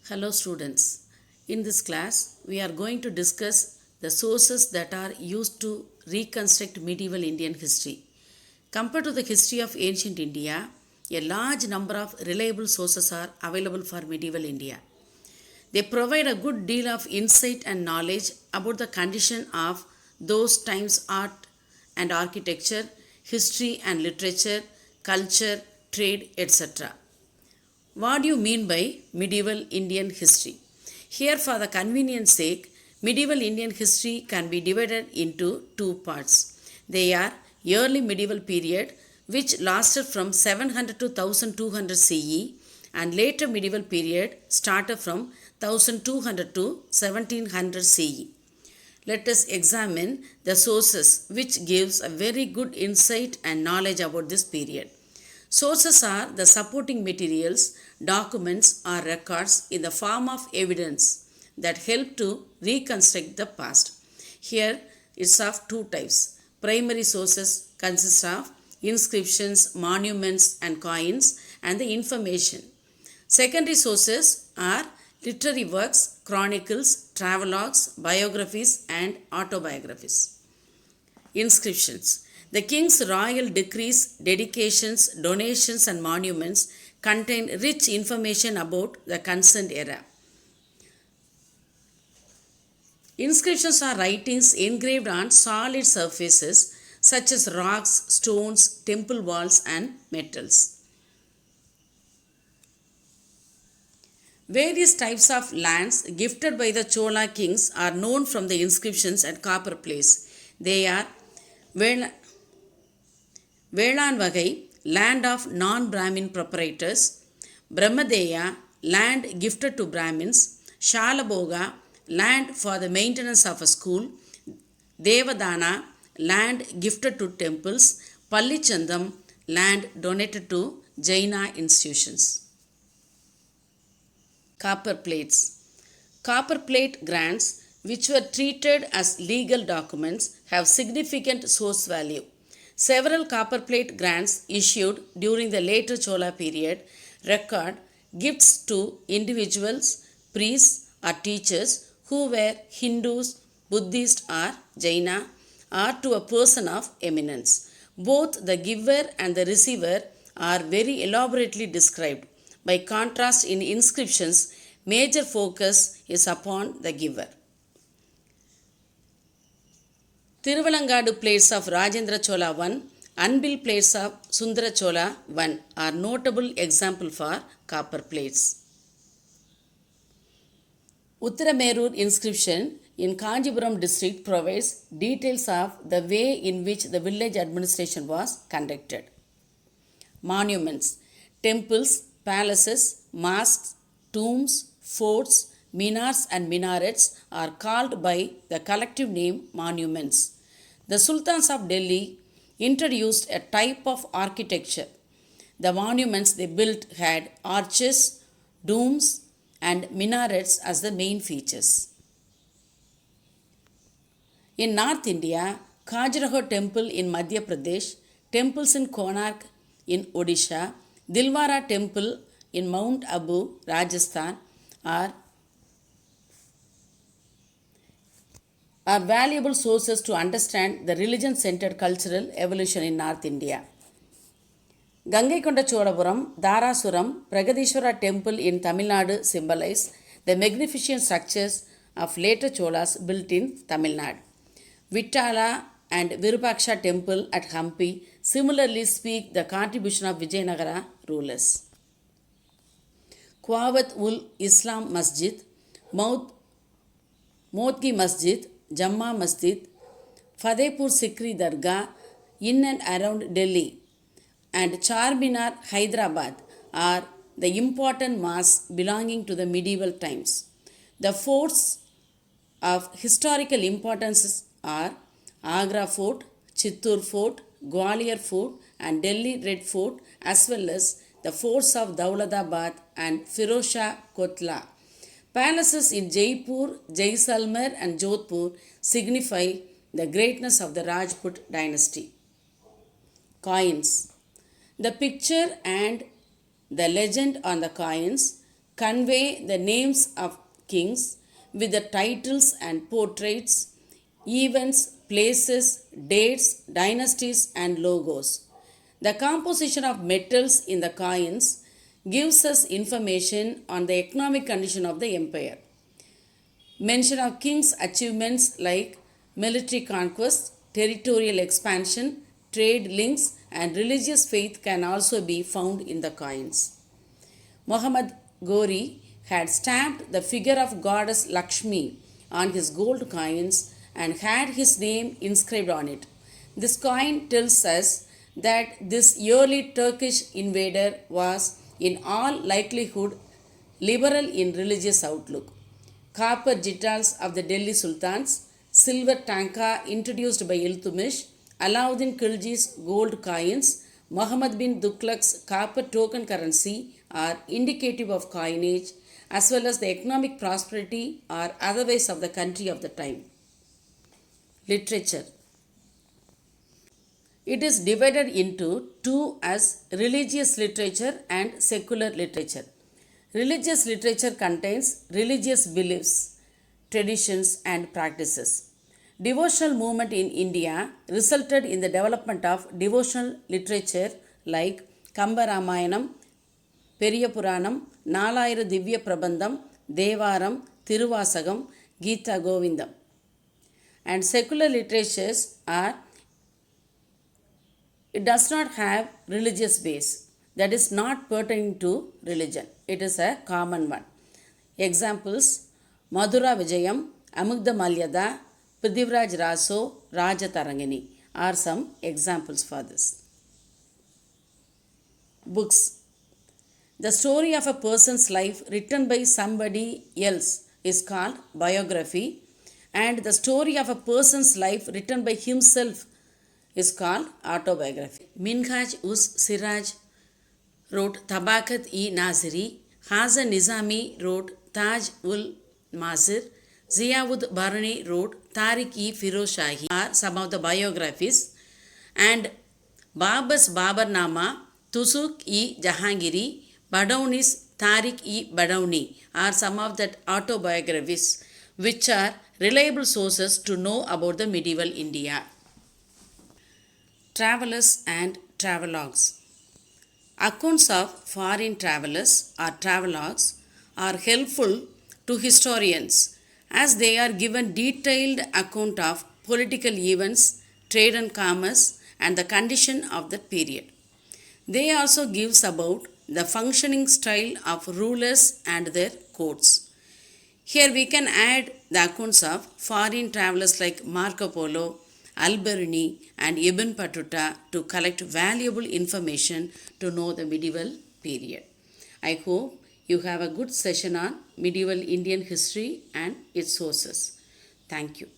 Hello students. In this class, we are going to discuss the sources that are used to reconstruct medieval Indian history. Compared to the history of ancient India, a large number of reliable sources are available for medieval India. They provide a good deal of insight and knowledge about the condition of those times' art and architecture, history and literature, culture, trade, etc. What do you mean by medieval Indian history? Here, for the convenience sake, medieval Indian history can be divided into two parts. They are early medieval period, which lasted from 700 to 1200 CE, and later medieval period started from 1200 to 1700 CE. Let us examine the sources which gives a very good insight and knowledge about this period. Sources are the supporting materials, documents, or records in the form of evidence that help to reconstruct the past. Here it's of two types. Primary sources consist of inscriptions, monuments, and coins, and the information. Secondary sources are literary works, chronicles, travelogues, biographies, and autobiographies. Inscriptions. The king's royal decrees, dedications, donations, and monuments contain rich information about the concerned era. Inscriptions are writings engraved on solid surfaces such as rocks, stones, temple walls, and metals. Various types of lands gifted by the Chola kings are known from the inscriptions and copper plates. They are Velanvagai, land of non-Brahmin proprietors; Brahmadeya, land gifted to Brahmins; Shalaboga, land for the maintenance of a school; Devadana, land gifted to temples; Pallichandam, land donated to Jaina institutions. Copper plates. Copper plate grants, which were treated as legal documents, have significant source value. Several copperplate grants issued during the later Chola period record gifts to individuals, priests, or teachers who were Hindus, Buddhists, or Jaina, or to a person of eminence. Both the giver and the receiver are very elaborately described. By contrast, in inscriptions, major focus is upon the giver. Tiruvalangadu plates of Rajendra Chola I, unbuilt plates of Sundara Chola I are notable example for copper plates. Uttaramerur inscription in Kanjipuram district provides details of the way in which the village administration was conducted. Monuments. Temples, palaces, mosques, tombs, forts, minars and minarets are called by the collective name monuments. The Sultans of Delhi introduced a type of architecture. The monuments they built had arches, domes, and minarets as the main features. In North India, Khajuraho temple in Madhya Pradesh, temples in Konark in Odisha, Dilwara temple in Mount Abu, Rajasthan are valuable sources to understand the religion-centered cultural evolution in North India. Gangaikonda Cholapuram, Dharasuram, Pragadishwara temple in Tamil Nadu symbolize the magnificent structures of later Cholas built in Tamil Nadu. Vittala and Virupaksha temple at Hampi similarly speak the contribution of Vijayanagara rulers. Quwat ul Islam Masjid, Modgi Masjid, Jamma Masjid, Fatehpur Sikri Dargah in and around Delhi, and Charminar, Hyderabad are the important mosques belonging to the medieval times. The forts of historical importance are Agra Fort, Chittur Fort, Gwalior Fort, and Delhi Red Fort, as well as the forts of Daulatabad and Firozshah Kotla. Palaces in Jaipur, Jaisalmer, and Jodhpur signify the greatness of the Rajput dynasty. Coins. The picture and the legend on the coins convey the names of kings with the titles and portraits, events, places, dates, dynasties, and logos. The composition of metals in the coins gives us information on the economic condition of the empire. Mention of kings' achievements like military conquest, territorial expansion, trade links, and religious faith can also be found in the coins. Muhammad Ghori had stamped the figure of goddess Lakshmi on his gold coins and had his name inscribed on it. This coin tells us that this early Turkish invader was in all likelihood liberal in religious outlook. Copper jitals of the Delhi Sultans, silver tanka introduced by Iltutmish, Alauddin Khilji's gold coins, Muhammad bin Tughlaq's copper token currency are indicative of coinage as well as the economic prosperity or otherwise of the country of the time. Literature. It is divided into two as religious literature and secular literature. Religious literature contains religious beliefs, traditions, and practices. Devotional movement in India resulted in the development of devotional literature like Kamba Ramayanam, Periya Puranam, Nalayiram Divya Prabandham, Devaram, Thiruvasagam, Gita Govindam. And secular literatures are, it does not have religious base, that is not pertaining to religion. It is a common one. Examples: Madhura Vijayam, Amugdha Malyada, Prithviraj Raso, Raja Tarangini are some examples for this. Books. The story of a person's life written by somebody else is called biography, and the story of a person's life written by himself is called autobiography. Minhaj us Siraj wrote Tabakat-e-Naziri, Hasan Nizami wrote Taj-ul Masir, Ziaud Barani wrote Tariq-e-Firoz Shahi are some of the biographies, and Babar's Babarnama, Tusuk-e-Jahangiri, Badauni's Tariq-e-Badauni are some of the autobiographies which are reliable sources to know about the medieval India. Travelers and travelogues. Accounts of foreign travelers or travelogues are helpful to historians as they are given detailed account of political events, trade and commerce, and the condition of the period. They also gives about the functioning style of rulers and their courts. Here we can add the accounts of foreign travelers like Marco Polo, Al-Biruni, and Ibn Battuta to collect valuable information to know the medieval period. I hope you have a good session on medieval Indian history and its sources. Thank you.